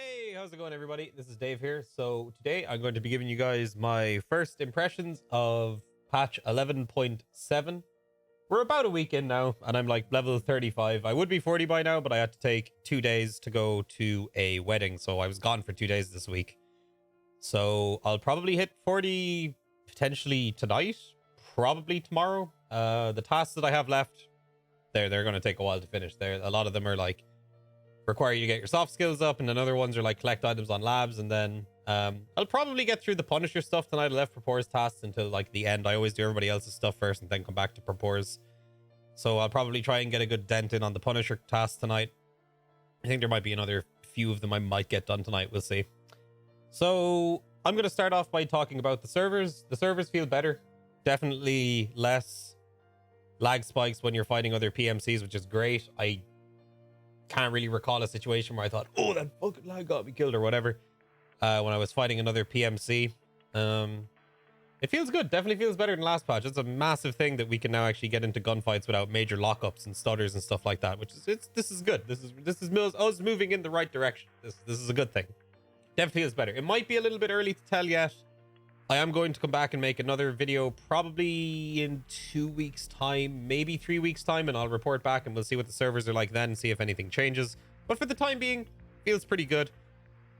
Hey, how's it going, everybody? This is Dave here. So today I'm going to be giving you guys my first impressions of patch 11.7. We're about a week in now, and I'm like level 35. I would be 40 by now, but I had to take 2 days to go to a wedding, so I was gone for 2 days this week. So I'll probably hit 40 potentially tonight, probably tomorrow. The tasks that I have left, they're going to take a while to finish. A lot of them are like require you to get your soft skills up, and then other ones are like collect items on labs. And then I'll probably get through the Punisher stuff tonight. I left Propor's tasks until like the end. I always do everybody else's stuff first and then come back to Propor's. So I'll probably try and get a good dent in on the Punisher tasks tonight. I think there might be another few of them I might get done tonight. We'll see. So I'm going to start off by talking about the servers. The servers feel better. Definitely less lag spikes when you're fighting other PMCs, which is great. I can't really recall a situation where I thought, oh, that fucking lag got me killed or whatever, when I was fighting another PMC. It feels good. Definitely feels better than last patch. It's a massive thing that we can now actually get into gunfights without major lockups and stutters and stuff like that, which is this is good. This is us moving in the right direction. This is a good thing. Definitely feels better. It might be a little bit early to tell yet. I am going to come back and make another video probably in 2 weeks time, maybe 3 weeks time, and I'll report back and we'll see what the servers are like then and see if anything changes. But for the time being, feels pretty good.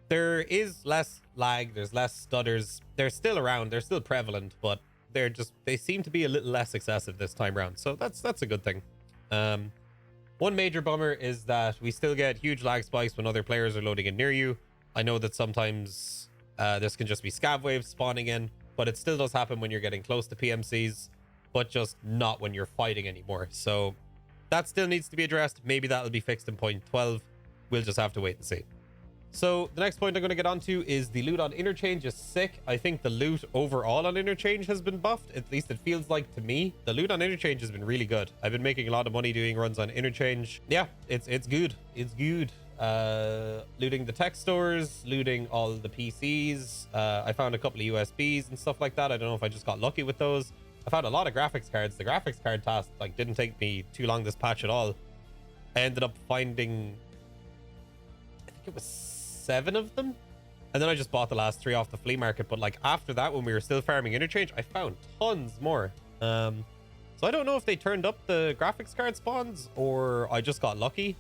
There is less lag, there's less stutters. They're still around, they're still prevalent, but they seem to be a little less excessive this time around. So that's a good thing. One major bummer is that we still get huge lag spikes when other players are loading in near you. I know that sometimes this can just be scav waves spawning in, but it still does happen when you're getting close to PMCs, but just not when you're fighting anymore. So that still needs to be addressed. Maybe that'll be fixed in point 12. We'll just have to wait and see. So the next point I'm going to get onto is the loot on interchange is sick. I think the loot overall on interchange has been buffed. At least it feels like to me. The loot on interchange has been really good. I've been making a lot of money doing runs on interchange. Yeah, it's good. It's good. Looting the tech stores, looting all the PCs. I found a couple of USBs and stuff like that. I don't know if I just got lucky with those. I found a lot of graphics cards. The graphics card task like didn't take me too long this patch at all. I ended up finding, I think it was 7 of them, and then I just bought the last 3 off the flea market. But like after that, when we were still farming interchange, I found tons more. So I don't know if they turned up the graphics card spawns or I just got lucky.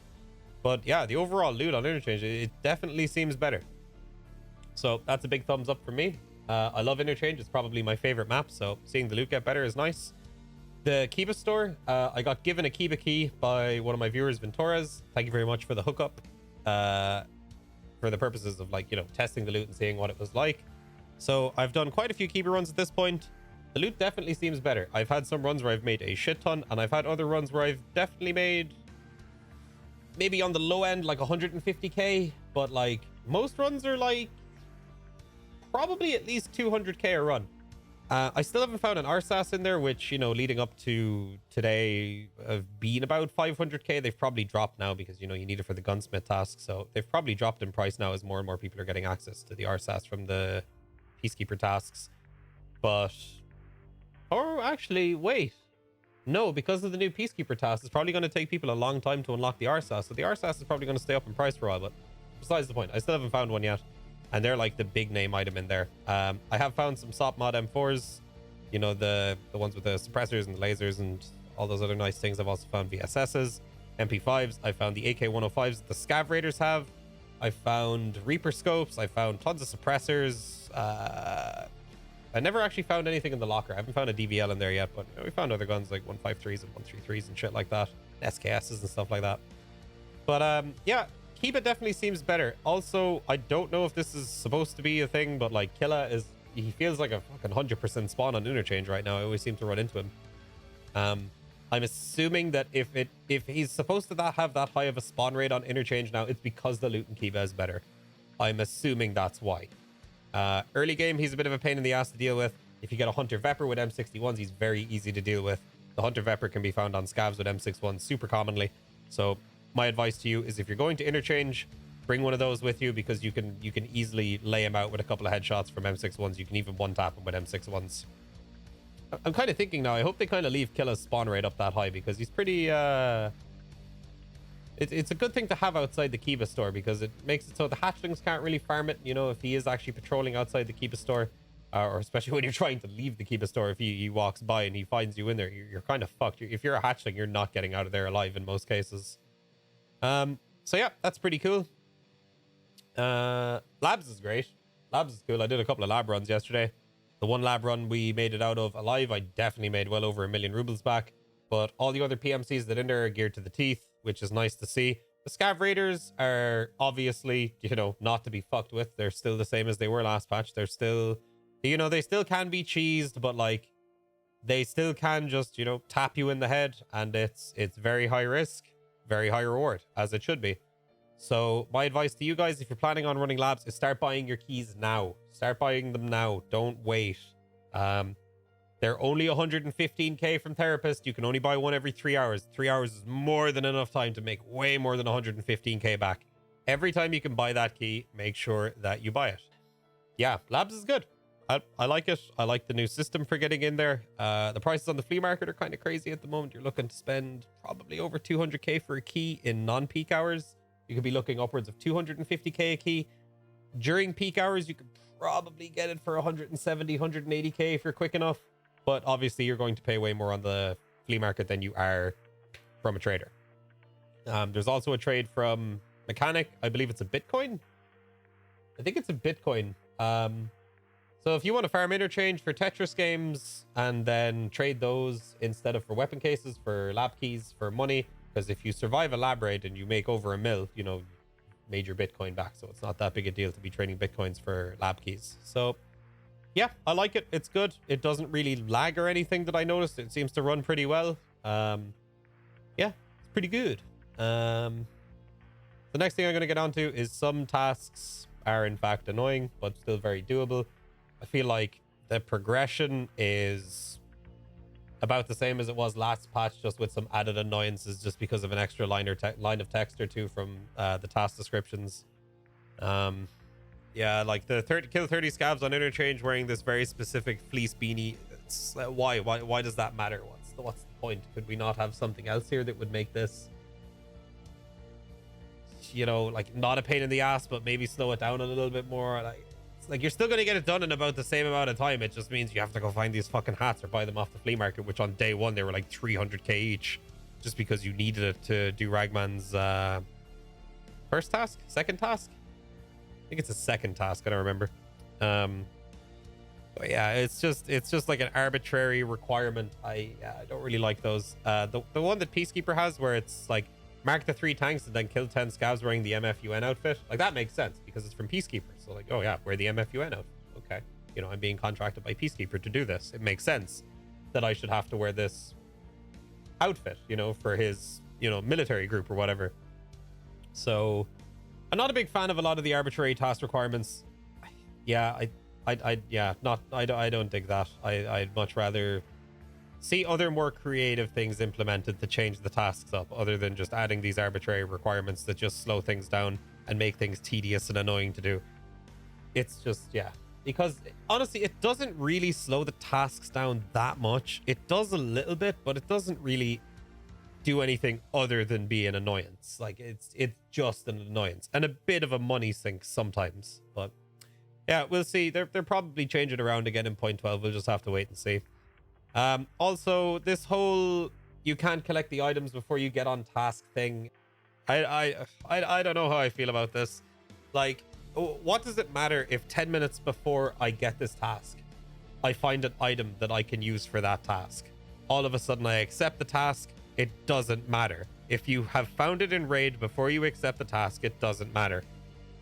But yeah, the overall loot on interchange, it definitely seems better. So that's a big thumbs up for me. I love interchange. It's probably my favorite map. So seeing the loot get better is nice. The Kiba store, I got given a Kiba key by one of my viewers, Ventores. Thank you very much for the hookup. For the purposes of like, you know, testing the loot and seeing what it was like. So I've done quite a few Kiba runs at this point. The loot definitely seems better. I've had some runs where I've made a shit ton, and I've had other runs where I've definitely made maybe on the low end like 150k, but like most runs are like probably at least 200k a run. I still haven't found an RSAS in there, which, you know, leading up to today have been about 500k. They've probably dropped now because, you know, you need it for the gunsmith task. So they've probably dropped in price now as more and more people are getting access to the RSAS from the peacekeeper tasks. But, or actually, wait. No, because of the new peacekeeper task, it's probably going to take people a long time to unlock the RSAS. So the RSAS is probably going to stay up in price for a while, but besides the point, I still haven't found one yet. And they're like the big name item in there. I have found some SOP mod M4s, you know, the ones with the suppressors and the lasers and all those other nice things. I've also found VSSs, MP5s. I found the AK-105s that the Scav Raiders have. I found Reaper scopes. I found tons of suppressors. I never actually found anything in the locker. I haven't found a DVL in there yet, but you know, we found other guns like 153s and 133s and shit like that. SKSs and stuff like that. But yeah, Kiba definitely seems better. Also, I don't know if this is supposed to be a thing, but like Killa he feels like a fucking 100% spawn on interchange right now. I always seem to run into him. I'm assuming that if he's supposed to have that high of a spawn rate on interchange now, it's because the loot in Kiba is better. I'm assuming that's why. Early game, he's a bit of a pain in the ass to deal with. If you get a Hunter Vepr with M61s, he's very easy to deal with. The Hunter Vepr can be found on scavs with M61s super commonly. So my advice to you is if you're going to interchange, bring one of those with you, because you can easily lay him out with a couple of headshots from M61s. You can even one-tap him with M61s. I'm kind of thinking now, I hope they kind of leave Killa's spawn rate up that high, because he's pretty it's a good thing to have outside the Kiba store, because it makes it so the hatchlings can't really farm it. You know, if he is actually patrolling outside the Kiba store, or especially when you're trying to leave the Kiba store, if he walks by and he finds you in there, you're kind of fucked. If you're a hatchling, you're not getting out of there alive in most cases. So yeah, that's pretty cool. Labs is great. Labs is cool. I did a couple of lab runs yesterday. The one lab run we made it out of alive, I definitely made well over 1 million rubles back. But all the other PMCs that in there are geared to the teeth, which is nice to see. The Scav Raiders are obviously, you know, not to be fucked with. They're still the same as they were last patch. They're still, you know, they still can be cheesed, but like, they still can just, you know, tap you in the head, and it's very high risk, very high reward, as it should be. So my advice to you guys, if you're planning on running labs, is start buying your keys now. Start buying them now. Don't wait. They're only 115k from Therapist. You can only buy one every 3 hours. 3 hours is more than enough time to make way more than 115k back. Every time you can buy that key, make sure that you buy it. Yeah, labs is good. I like it. I like the new system for getting in there. The prices on the flea market are kind of crazy at the moment. You're looking to spend probably over 200k for a key in non-peak hours. You could be looking upwards of 250k a key. During peak hours, you could probably get it for 170, 180k if you're quick enough. But obviously, you're going to pay way more on the flea market than you are from a trader. There's also a trade from Mechanic. I believe it's a Bitcoin. I think it's a Bitcoin. So if you want to farm interchange for Tetris games and then trade those instead of for weapon cases, for lab keys, for money, because if you survive a lab raid and you make over 1 mil, you know, made your Bitcoin back. So it's not that big a deal to be trading Bitcoins for lab keys. So yeah, I like it. It's good. It doesn't really lag or anything that I noticed. It seems to run pretty well. Yeah, it's pretty good. The next thing I'm going to get onto is some tasks are in fact annoying, but still very doable. I feel like the progression is about the same as it was last patch, just with some added annoyances, just because of an extra line of text or two from the task descriptions. Yeah, like the kill 30 scavs on interchange wearing this very specific fleece beanie. It's, why does that matter? What's the point? Could we not have something else here that would make this, you know, like not a pain in the ass, but maybe slow it down a little bit more? Like you're still going to get it done in about the same amount of time. It just means you have to go find these fucking hats or buy them off the flea market, which on day one they were like 300k each, just because you needed it to do Ragman's second task. I think it's a second task. I don't remember. But yeah, it's just like an arbitrary requirement. I don't really like those. The one that Peacekeeper has, where it's like mark the 3 tanks and then kill 10 scavs wearing the MFUN outfit. Like that makes sense because it's from Peacekeeper. So like, oh yeah, wear the MFUN outfit. Okay, you know, I'm being contracted by Peacekeeper to do this. It makes sense that I should have to wear this outfit, you know, for his, you know, military group or whatever. So I'm not a big fan of a lot of the arbitrary task requirements. Yeah, I don't dig that. I'd much rather see other more creative things implemented to change the tasks up, other than just adding these arbitrary requirements that just slow things down and make things tedious and annoying to do. It's just, yeah, because honestly, it doesn't really slow the tasks down that much. It does a little bit, but it doesn't really do anything other than be an annoyance. Like it's just an annoyance and a bit of a money sink sometimes. But yeah, we'll see. They're probably changing around again in 0.12. We'll just have to wait and see. Also, this whole you can't collect the items before you get on task thing, I don't know how I feel about this. Like, what does it matter if 10 minutes before I get this task, I find an item that I can use for that task? All of a sudden I accept the task. It doesn't matter. If you have found it in raid before you accept the task, it doesn't matter.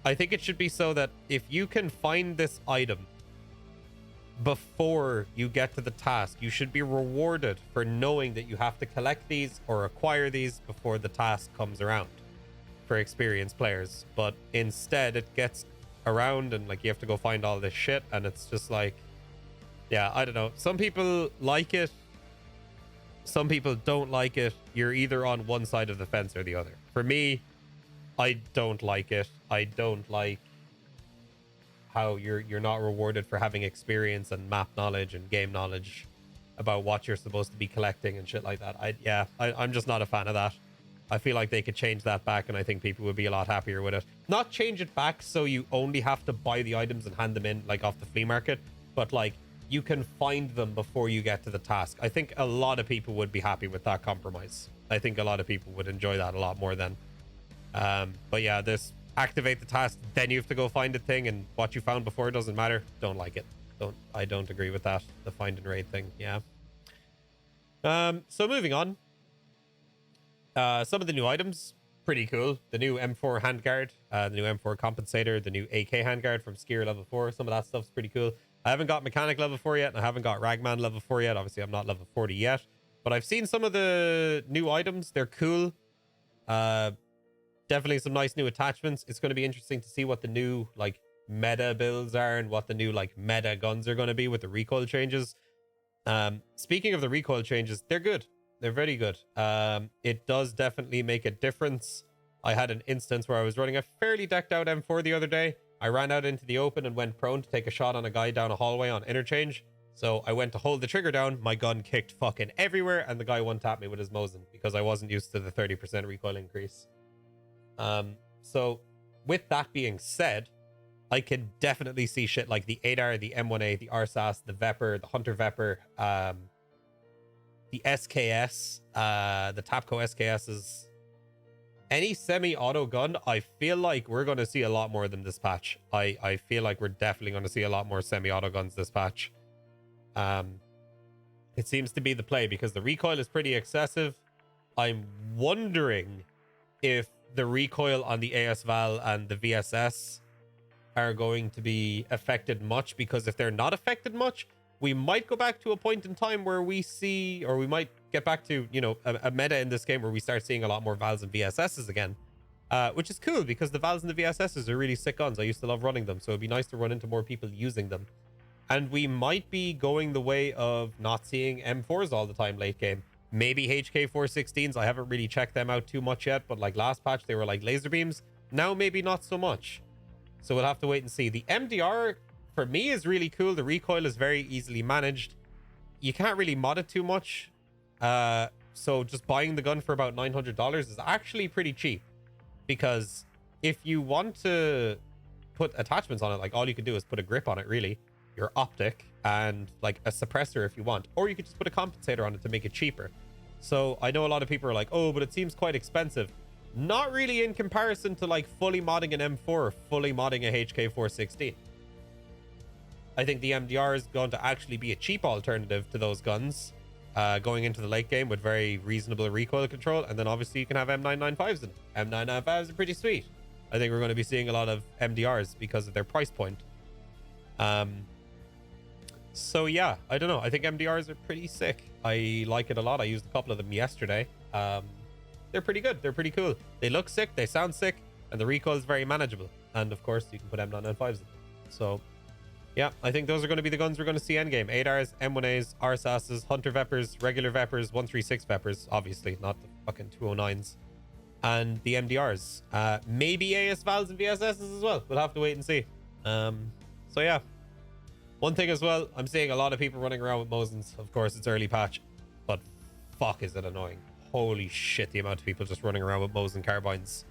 I think it should be so that if you can find this item before you get to the task, you should be rewarded for knowing that you have to collect these or acquire these before the task comes around for experienced players. But instead it gets around and like you have to go find all this shit, and it's just like, yeah, I don't know. Some people like it, some people don't like it. You're either on one side of the fence or the other. For me, I don't like it. I don't like how you're not rewarded for having experience and map knowledge and game knowledge about what you're supposed to be collecting and shit like that. I'm just not a fan of that. I feel like they could change that back, and I think people would be a lot happier with it. Not change it back so you only have to buy the items and hand them in, like, off the flea market, but, like, you can find them before you get to the task. I think a lot of people would be happy with that compromise. I think a lot of people would enjoy that a lot more then. But yeah, this activate the task, then you have to go find a thing, and what you found before doesn't matter. Don't like it. I don't agree with that. The find and raid thing, yeah. So moving on. Some of the new items, pretty cool. The new M4 handguard, the new M4 compensator, the new AK handguard from skier level 4. Some of that stuff's pretty cool. I haven't got mechanic level 4 yet, and I haven't got ragman level 4 yet. Obviously, I'm not level 40 yet, but I've seen some of the new items. They're cool. Definitely some nice new attachments. It's going to be interesting to see what the new, like, meta builds are and what the new, like, meta guns are going to be with the recoil changes. Speaking of the recoil changes, they're good. They're very good. It does definitely make a difference. I had an instance where I was running a fairly decked out M4 the other day. I ran out into the open and went prone to take a shot on a guy down a hallway on interchange. So I went to hold the trigger down. My gun kicked fucking everywhere, and the guy one-tapped me with his Mosin because I wasn't used to the 30% recoil increase. So with that being said, I can definitely see shit like the 8R, the M1A, the RSAS, the Vepr, the Hunter Vepr, the SKS, the Tapco SKSs. Any semi-auto gun, I feel like we're going to see a lot more than this patch. I feel like we're definitely going to see a lot more semi-auto guns this patch. It seems to be the play because the recoil is pretty excessive. I'm wondering if the recoil on the ASVAL and the VSS are going to be affected much, because if they're not affected much, we might go back to a point in time where we see, or we might get back to, you know, a meta in this game where we start seeing a lot more VALs and VSSs again, which is cool because the VALs and the VSSs are really sick guns. I used to love running them, so it'd be nice to run into more people using them. And we might be going the way of not seeing M4s all the time late game. Maybe HK416s. I haven't really checked them out too much yet, but like last patch, they were like laser beams. Now, maybe not so much. So we'll have to wait and see. The MDR, for me, is really cool. The recoil is very easily managed. You can't really mod it too much. So just buying the gun for about $900 is actually pretty cheap. Because if you want to put attachments on it, like all you can do is put a grip on it, really. Your optic and like a suppressor if you want. Or you could just put a compensator on it to make it cheaper. So I know a lot of people are like, oh, but it seems quite expensive. Not really in comparison to like fully modding an M4 or fully modding a HK416. I think the MDR is going to actually be a cheap alternative to those guns going into the late game with very reasonable recoil control. And then obviously you can have M995s, and M995s are pretty sweet. I think we're going to be seeing a lot of MDRs because of their price point. So yeah, I don't know. I think MDRs are pretty sick. I like it a lot. I used a couple of them yesterday. They're pretty good. They're pretty cool. They look sick. They sound sick. And the recoil is very manageable. And of course, you can put M995s in them. So yeah, I think those are going to be the guns we're going to see endgame. 8Rs, M1As, RSASs, Hunter Veprs, regular Veprs, 136 Veprs, obviously, not the fucking 209s. And the MDRs. Maybe AS Vals and VSSs as well. We'll have to wait and see. So yeah. One thing as well, I'm seeing a lot of people running around with Mosins. Of course, it's early patch. But fuck is it annoying. Holy shit, the amount of people just running around with Mosin carbines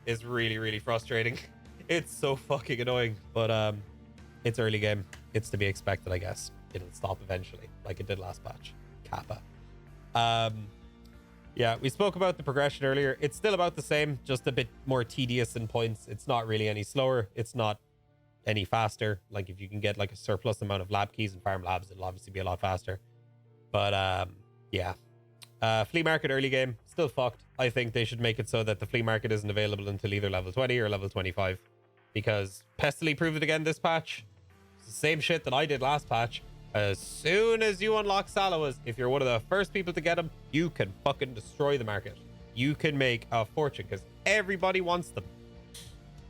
is really, really frustrating. It's so fucking annoying. But it's early game. It's to be expected, I guess. It'll stop eventually, like it did last patch. Kappa. Yeah, we spoke about the progression earlier. It's still about the same, just a bit more tedious in points. It's not really any slower. It's not any faster. Like if you can get like a surplus amount of lab keys and farm labs, it'll obviously be a lot faster. But yeah. Flea market early game, still fucked. I think they should make it so that the flea market isn't available until either level 20 or level 25. Because Pestily proved it again this patch. It's the same shit that I did last patch. As soon as you unlock Salawas, if you're one of the first people to get them, you can fucking destroy the market. You can make a fortune because everybody wants them.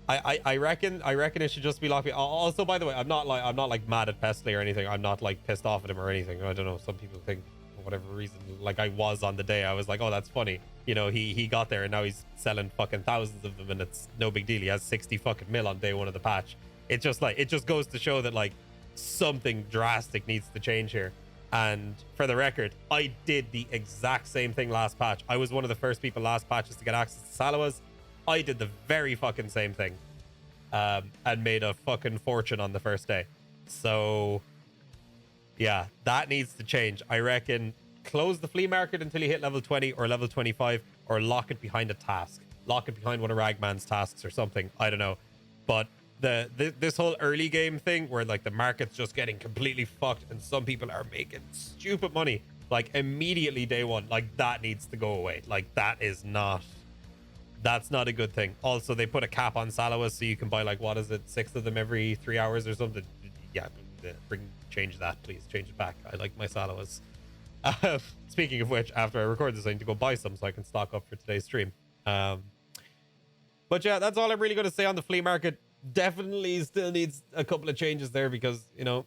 I reckon it should just be locked. Also, by the way, I'm not like mad at Pestily or anything. I'm not like pissed off at him or anything. I don't know. Some people think for whatever reason, like I was on the day, I was like, oh, that's funny. You know, he got there and now he's selling fucking thousands of them and it's no big deal. He has 60 fucking mil on day one of the patch. It just goes to show that like something drastic needs to change here. And for the record, I did the exact same thing last patch. I was one of the first people last patches to get access to Salawas. I did the very fucking same thing. And made a fucking fortune on the first day. So, yeah, that needs to change. I reckon close the flea market until you hit level 20 or level 25, or lock it behind a task. Lock it behind one of Ragman's tasks or something. I don't know. But this whole early game thing where like the market's just getting completely fucked and some people are making stupid money like immediately day one, like that needs to go away. Like that's not a good thing. Also, they put a cap on Salawas, so you can buy like, what is it, 6 of them every 3 hours or something. Yeah, change that, please. Change it back. I like my Salawas. Speaking of which, after I record this, I need to go buy some so I can stock up for today's stream. But yeah, that's all I'm really going to say on the flea market. Definitely still needs a couple of changes there because, you know,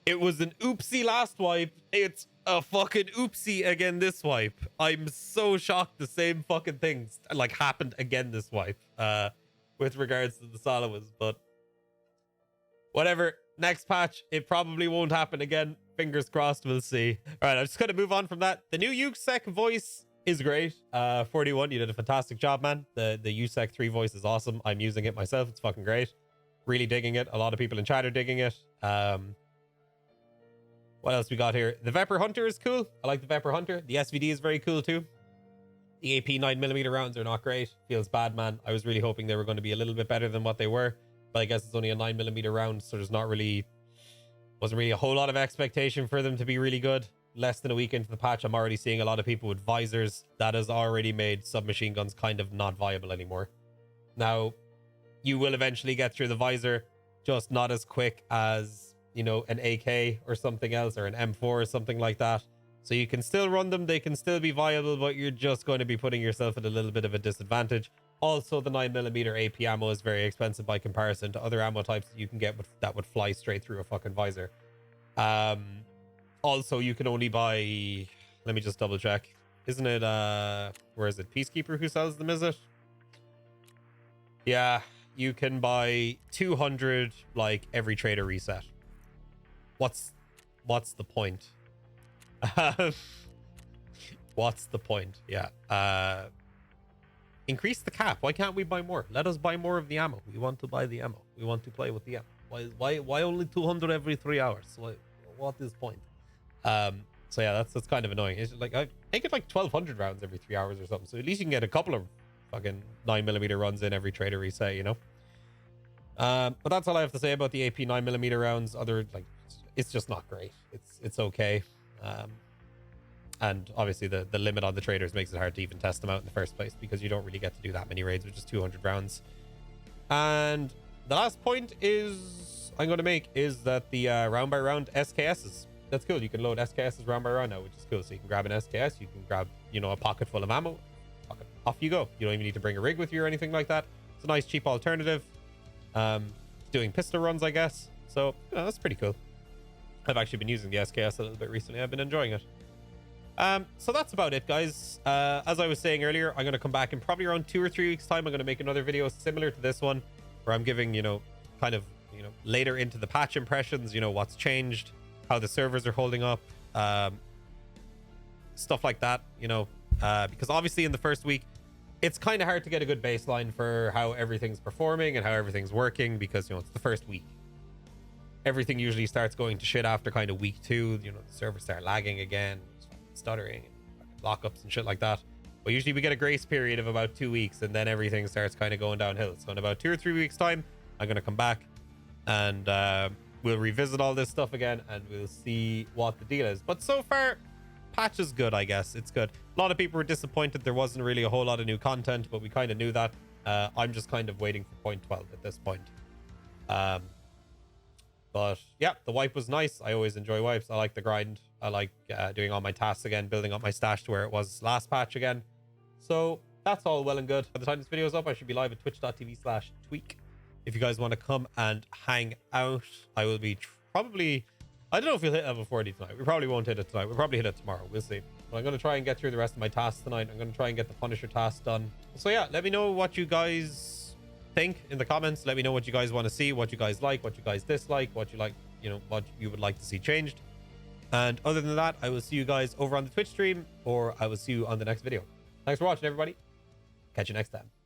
it was an oopsie last wipe. It's a fucking oopsie again this wipe. I'm so shocked the same fucking things like happened again this wipe with regards to the Salawas, but whatever. Next patch, it probably won't happen again. Fingers crossed, we'll see. All right, I'm just going to move on from that. The new USEC voice is great. 41, you did a fantastic job, man. The USEC 3 voice is awesome. I'm using it myself. It's fucking great. Really digging it. A lot of people in chat are digging it. What else we got here? The Vepr Hunter is cool. I like the Vepr Hunter. The SVD is very cool too. The AP 9mm rounds are not great. Feels bad, man. I was really hoping they were going to be a little bit better than what they were. But I guess it's only a 9mm round, so there's not really... wasn't really a whole lot of expectation for them to be really good. Less than a week into the patch, I'm already seeing a lot of people with visors. That has already made submachine guns kind of not viable anymore. Now, you will eventually get through the visor, just not as quick as, you know, an AK or something else, or an M4 or something like that. So you can still run them, they can still be viable, but you're just going to be putting yourself at a little bit of a disadvantage. Also, the 9mm AP ammo is very expensive by comparison to other ammo types that you can get that would fly straight through a fucking visor. Also, you can only buy... let me just double check. Isn't it, where is it? Peacekeeper who sells them, is it? Yeah, you can buy 200, like, every trader reset. What's the point? What's the point? Yeah. Increase the cap. Why can't we buy more? Let us buy more of the ammo. We want to buy the ammo. We want to play with the ammo. Why only 200 every 3 hours? What is point? So yeah, that's kind of annoying. It's like I get like 1200 rounds every 3 hours or something. So at least you can get a couple of fucking 9mm runs in every trader reset, you know. But that's all I have to say about the AP 9mm rounds. Other like, it's just not great. It's okay. And obviously the limit on the traders makes it hard to even test them out in the first place because you don't really get to do that many raids with just 200 rounds. And the last point I'm going to make is that the round by round SKSs, that's cool. You can load SKSs round by round now, which is cool. So you can grab an SKS, you can grab, you know, a pocket full of ammo, off you go. You don't even need to bring a rig with you or anything like that. It's a nice cheap alternative. Doing pistol runs, I guess. So, you know, that's pretty cool. I've actually been using the SKS a little bit recently. I've been enjoying it. So that's about it, guys. As I was saying earlier, I'm going to come back in probably around 2 or 3 weeks time. I'm going to make another video similar to this one where I'm giving, you know, kind of, you know, later into the patch impressions, you know, what's changed, how the servers are holding up, stuff like that, you know, because obviously in the first week, it's kind of hard to get a good baseline for how everything's performing and how everything's working because, you know, it's the first week. Everything usually starts going to shit after kind of week 2. You know, the servers start lagging again, stuttering, and lockups and shit like that. But usually we get a grace period of about 2 weeks and then everything starts kind of going downhill. So in about 2 or 3 weeks time, I'm going to come back and we'll revisit all this stuff again and we'll see what the deal is. But so far, patch is good, I guess. It's good. A lot of people were disappointed there wasn't really a whole lot of new content, but we kind of knew that. I'm just kind of waiting for point 12 at this point. But yeah, the wipe was nice. I always enjoy wipes. I like the grind. I like doing all my tasks again, building up my stash to where it was last patch again. So that's all well and good. By the time this video is up, I should be live at twitch.tv/TweaK. If you guys want to come and hang out, I will be probably... I don't know if we'll hit level 40 tonight. We probably won't hit it tonight. We'll probably hit it tomorrow. We'll see. But I'm going to try and get through the rest of my tasks tonight. I'm going to try and get the Punisher task done. So yeah, let me know what you guys think in the comments. Let me know what you guys want to see, what you guys like, what you guys dislike, what you like, you know, what you would like to see changed. And other than that, I will see you guys over on the Twitch stream, or I will see you on the next video. Thanks for watching, everybody. Catch you next time.